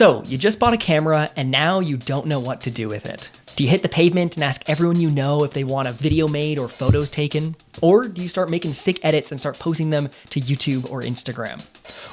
So you just bought a camera and now you don't know what to do with it. Do you hit the pavement and ask everyone you know if they want a video made or photos taken? Or do you start making sick edits and start posting them to YouTube or Instagram?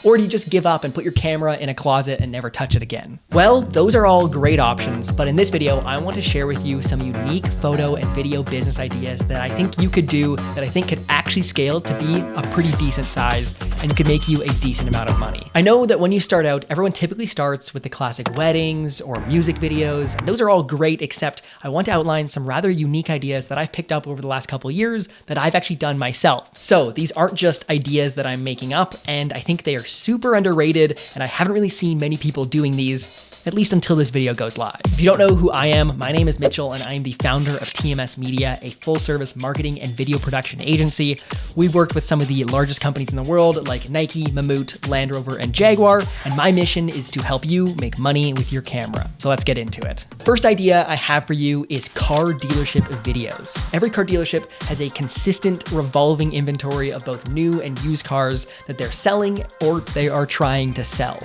Or do you just give up and put your camera in a closet and never touch it again? Well, those are all great options, but in this video, I want to share with you some unique photo and video business ideas that I think you could do that I think could actually scale to be a pretty decent size and could make you a decent amount of money. I know that when you start out, everyone typically starts with the classic weddings or music videos, and those are all great, except I want to outline some rather unique ideas that I've picked up over the last couple of years that I've actually done myself. So these aren't just ideas that I'm making up, and I think they are super underrated, and I haven't really seen many people doing these, at least until this video goes live. If you don't know who I am, my name is Mitchell, and I am the founder of TMS Media, a full-service marketing and video production agency. We've worked with some of the largest companies in the world, like Nike, Mammut, Land Rover, and Jaguar, and my mission is to help you make money with your camera. So let's get into it. First idea I have for you is car dealership videos. Every car dealership has a consistent revolving inventory of both new and used cars that they're selling or they are trying to sell.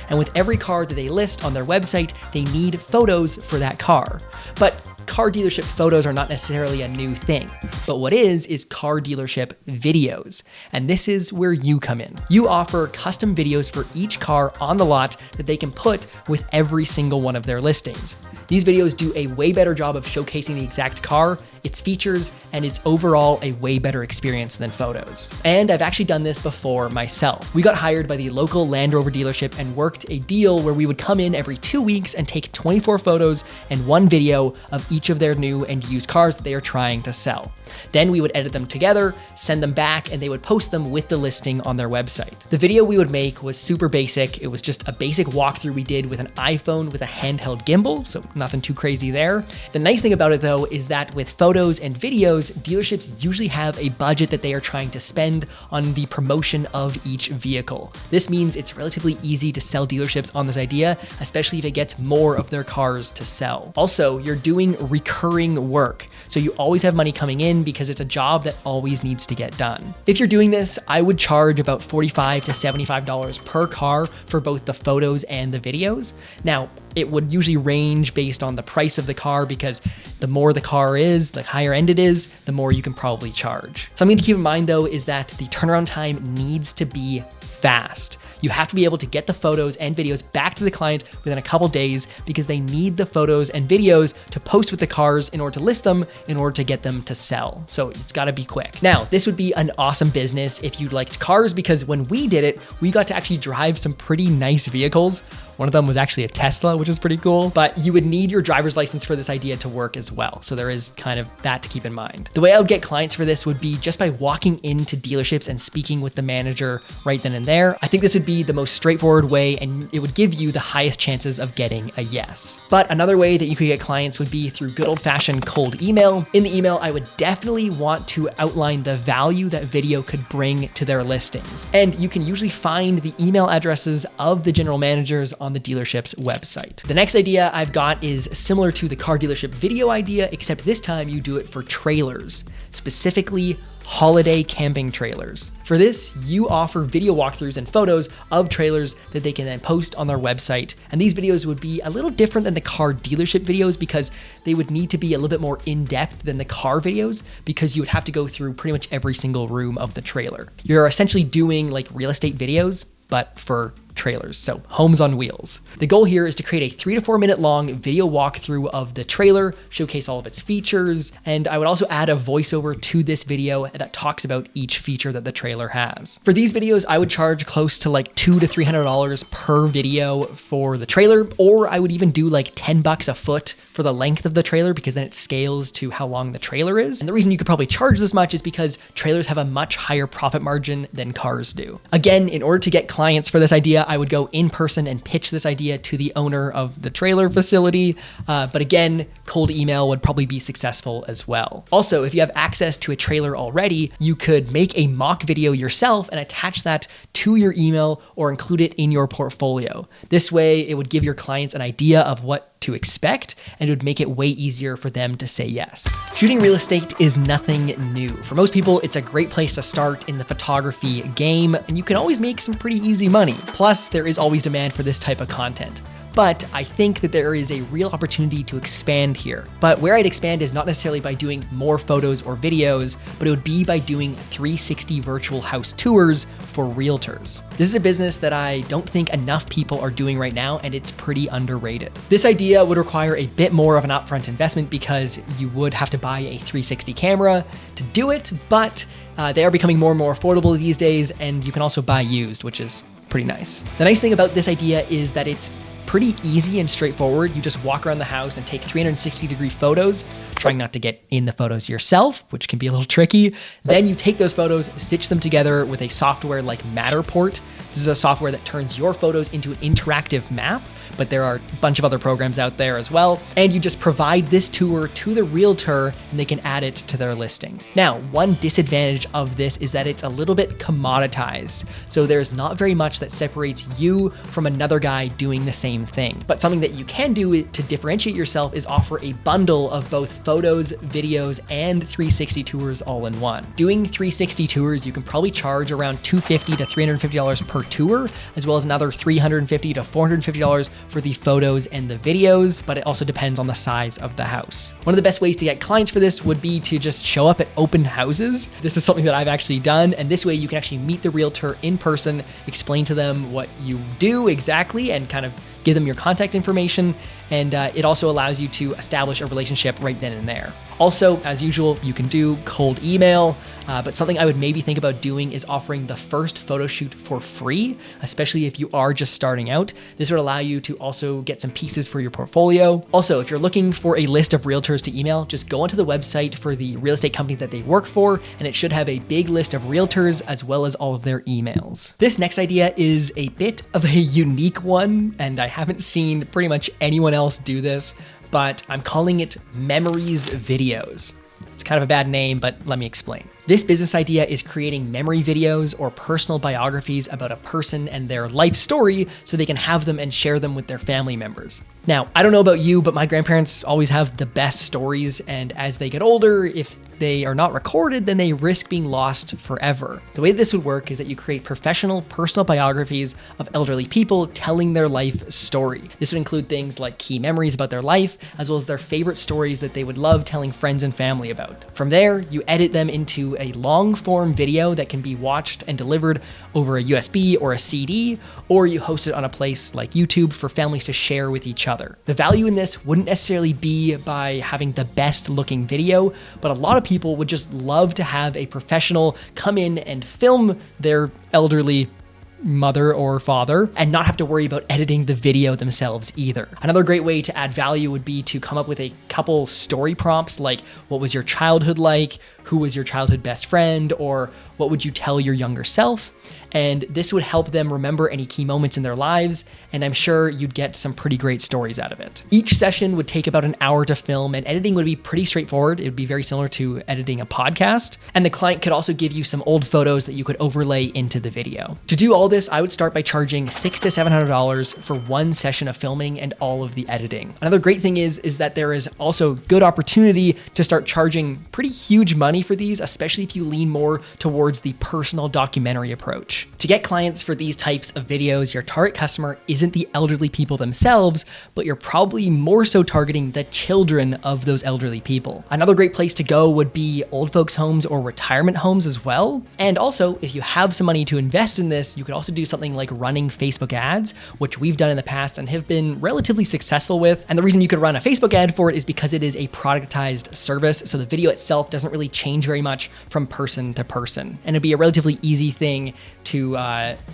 And with every car that they list on their website, they need photos for that car. But car dealership photos are not necessarily a new thing, but what is car dealership videos. And this is where you come in. You offer custom videos for each car on the lot that they can put with every single one of their listings. These videos do a way better job of showcasing the exact car, its features, and its overall a way better experience than photos. And I've actually done this before myself. We got hired by the local Land Rover dealership and worked a deal where we would come in every 2 weeks and take 24 photos and 1 video of each of their new and used cars that they are trying to sell. Then we would edit them together, send them back, and they would post them with the listing on their website. The video we would make was super basic. It was just a basic walkthrough we did with an iPhone with a handheld gimbal, so nothing too crazy there. The nice thing about it though is that with photos and videos, dealerships usually have a budget that they are trying to spend on the promotion of each vehicle. This means it's relatively easy to sell dealerships on this idea, especially if it gets more of their cars to sell. Also, you're doing recurring work, so you always have money coming in because it's a job that always needs to get done. If you're doing this, I would charge about $45 to $75 per car for both the photos and the videos. Now, it would usually range based on the price of the car because the more the car is, the higher end it is, the more you can probably charge. Something to keep in mind though is that the turnaround time needs to be fast. You have to be able to get the photos and videos back to the client within a couple days because they need the photos and videos to post with the cars in order to list them, in order to get them to sell. So it's gotta be quick. Now, this would be an awesome business if you liked cars because when we did it, we got to actually drive some pretty nice vehicles. One of them was actually a Tesla, which is pretty cool, but you would need your driver's license for this idea to work as well. So there is kind of that to keep in mind. The way I would get clients for this would be just by walking into dealerships and speaking with the manager right then and there. I think this would be the most straightforward way and it would give you the highest chances of getting a yes. But another way that you could get clients would be through good old-fashioned cold email. In the email, I would definitely want to outline the value that video could bring to their listings. And you can usually find the email addresses of the general managers on the dealership's website. The next idea I've got is similar to the car dealership video idea, except this time you do it for trailers, specifically holiday camping trailers. For this, you offer video walkthroughs and photos of trailers that they can then post on their website. And these videos would be a little different than the car dealership videos because they would need to be a little bit more in-depth than the car videos because you would have to go through pretty much every single room of the trailer. You're essentially doing like real estate videos, but for trailers, so homes on wheels. The goal here is to create a 3 to 4 minute long video walkthrough of the trailer, showcase all of its features, and I would also add a voiceover to this video that talks about each feature that the trailer has. For these videos, I would charge close to like $200 to $300 per video for the trailer, or I would even do like $10 a foot for the length of the trailer because then it scales to how long the trailer is. And the reason you could probably charge this much is because trailers have a much higher profit margin than cars do. Again, in order to get clients for this idea, I would go in person and pitch this idea to the owner of the trailer facility. But again, cold email would probably be successful as well. Also, if you have access to a trailer already, you could make a mock video yourself and attach that to your email or include it in your portfolio. This way, it would give your clients an idea of what to expect, and it would make it way easier for them to say yes. Shooting real estate is nothing new. For most people, it's a great place to start in the photography game, and you can always make some pretty easy money. Plus, there is always demand for this type of content. but I think that there is a real opportunity to expand here. But where I'd expand is not necessarily by doing more photos or videos, but it would be by doing 360 virtual house tours for realtors. This is a business that I don't think enough people are doing right now, and it's pretty underrated. This idea would require a bit more of an upfront investment because you would have to buy a 360 camera to do it, but they are becoming more and more affordable these days, and you can also buy used, which is pretty nice. The nice thing about this idea is that it's pretty easy and straightforward. You just walk around the house and take 360-degree photos, trying not to get in the photos yourself, which can be a little tricky. Then you take those photos, stitch them together with a software like Matterport. This is a software that turns your photos into an interactive map, but there are a bunch of other programs out there as well. And you just provide this tour to the realtor and they can add it to their listing. Now, one disadvantage of this is that it's a little bit commoditized. So there's not very much that separates you from another guy doing the same thing. But something that you can do to differentiate yourself is offer a bundle of both photos, videos, and 360 tours all in one. Doing 360 tours, you can probably charge around $250 to $350 per tour, as well as another $350 to $450 for the photos and the videos, but it also depends on the size of the house. One of the best ways to get clients for this would be to just show up at open houses. This is something that I've actually done, and this way you can actually meet the realtor in person, explain to them what you do exactly, and kind of give them your contact information, and it also allows you to establish a relationship right then and there. Also, as usual, you can do cold email, but something I would maybe think about doing is offering the first photo shoot for free, especially if you are just starting out. This would allow you to also get some pieces for your portfolio. Also, if you're looking for a list of realtors to email, just go onto the website for the real estate company that they work for, and it should have a big list of realtors as well as all of their emails. This next idea is a bit of a unique one, and I haven't seen pretty much anyone else do this, but I'm calling it Memories Videos. It's kind of a bad name, but let me explain. This business idea is creating memory videos or personal biographies about a person and their life story so they can have them and share them with their family members. Now, I don't know about you, but my grandparents always have the best stories, and as they get older, if they are not recorded, then they risk being lost forever. The way this would work is that you create professional personal biographies of elderly people telling their life story. This would include things like key memories about their life, as well as their favorite stories that they would love telling friends and family about. From there, you edit them into a long form video that can be watched and delivered over a USB or a CD, or you host it on a place like YouTube for families to share with each other. The value in this wouldn't necessarily be by having the best looking video, but a lot of people would just love to have a professional come in and film their elderly mother or father and not have to worry about editing the video themselves either. Another great way to add value would be to come up with a couple story prompts like, what was your childhood like? Who was your childhood best friend? Or what would you tell your younger self? And this would help them remember any key moments in their lives, and I'm sure you'd get some pretty great stories out of it. Each session would take about an hour to film, and editing would be pretty straightforward. It would be very similar to editing a podcast. And the client could also give you some old photos that you could overlay into the video. To do all this, I would start by charging $600 to $700 for one session of filming and all of the editing. Another great thing is that there is also good opportunity to start charging pretty huge money for these, especially if you lean more towards the personal documentary approach. To get clients for these types of videos, your target customer isn't the elderly people themselves, but you're probably more so targeting the children of those elderly people. Another great place to go would be old folks' homes or retirement homes as well. And also, if you have some money to invest in this, you could also do something like running Facebook ads, which we've done in the past and have been relatively successful with. And the reason you could run a Facebook ad for it is because it is a productized service, so the video itself doesn't really change very much from person to person. And it'd be a relatively easy thing to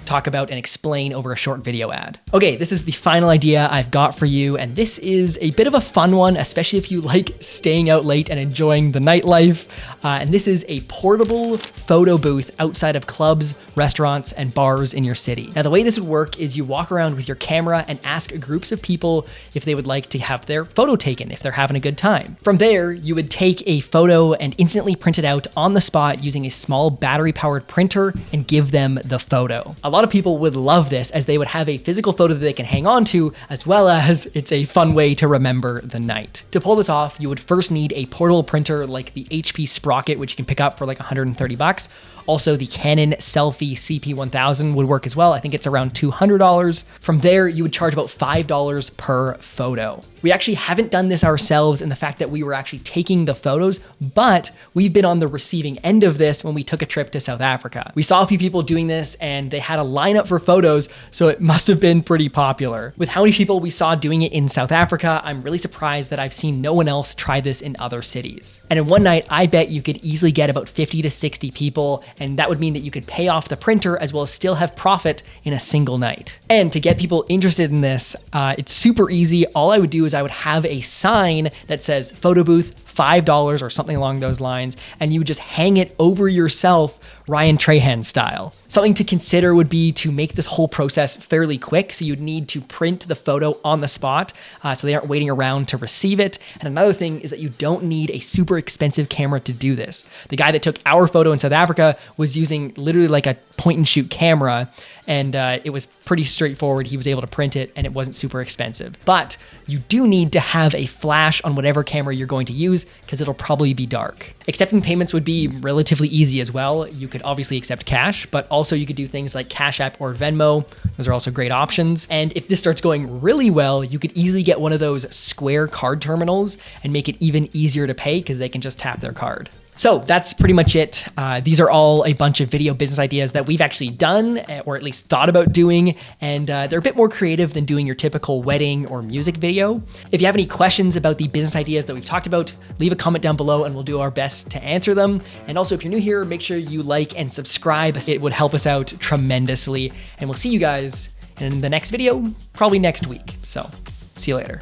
talk about and explain over a short video ad. Okay, this is the final idea I've got for you, and this is a bit of a fun one, especially if you like staying out late and enjoying the nightlife. And this is a portable photo booth outside of clubs, restaurants, and bars in your city. Now, the way this would work is you walk around with your camera and ask groups of people if they would like to have their photo taken, if they're having a good time. From there, you would take a photo and instantly print it out on the spot using a small battery-powered printer and give them the photo. A lot of people would love this as they would have a physical photo that they can hang on to, as well as it's a fun way to remember the night. To pull this off, you would first need a portable printer like the HP Sprocket, which you can pick up for like $130. Also, the Canon Selfie CP1000 would work as well. I think it's around $200. From there, you would charge about $5 per photo. We actually haven't done this ourselves in the fact that we were actually taking the photos, but we've been on the receiving end of this when we took a trip to South Africa. We saw a few people doing this and they had a lineup for photos, so it must have been pretty popular. With how many people we saw doing it in South Africa, I'm really surprised that I've seen no one else try this in other cities. And in one night, I bet you could easily get about 50 to 60 people, and that would mean that you could pay off the printer as well as still have profit in a single night. And to get people interested in this, it's super easy. All I would do is I would have a sign that says photo booth, $5 or something along those lines, and you would just hang it over yourself, Ryan Trahan style. Something to consider would be to make this whole process fairly quick. So you'd need to print the photo on the spot so they aren't waiting around to receive it. And another thing is that you don't need a super expensive camera to do this. The guy that took our photo in South Africa was using literally like a point and shoot camera, and it was pretty straightforward. He was able to print it and it wasn't super expensive. But you do need to have a flash on whatever camera you're going to use because it'll probably be dark. Accepting payments would be relatively easy as well. You could obviously accept cash, but also you could do things like Cash App or Venmo. Those are also great options. And if this starts going really well, you could easily get one of those Square card terminals and make it even easier to pay because they can just tap their card. So that's pretty much it. These are all a bunch of video business ideas that we've actually done or at least thought about doing. And they're a bit more creative than doing your typical wedding or music video. If you have any questions about the business ideas that we've talked about, leave a comment down below and we'll do our best to answer them. And also, if you're new here, make sure you like and subscribe. It would help us out tremendously. And we'll see you guys in the next video, probably next week. So see you later.